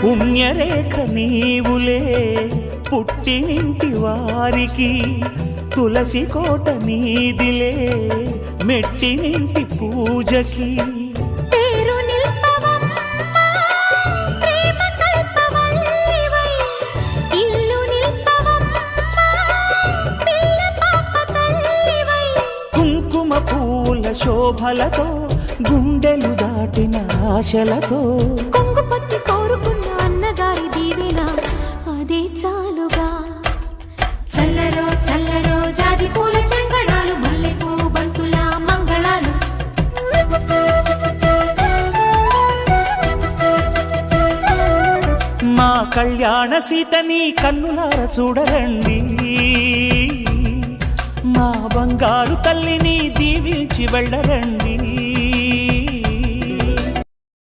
పుణ్యరేఖ నీవులే పుట్టినింటి వారికి, తులసి కోట నీదిలే మెట్టినింటి పూజకి. కుంకుమ పూల శోభలతో గుండెలు దాటిన ఆశలతో కొంగు పట్టి కోరుకున్న అన్నగారి దీవెన అదే చాలుగా. చల్లరో చల్లరో జాజి పూల చంగడాలు, మల్లెపూ బంతుల మంగళాలు. మా కళ్యాణ సీతని కన్నులార చూడరండి, మా బంగారు తల్లిని దీవించి వెళ్ళరండి.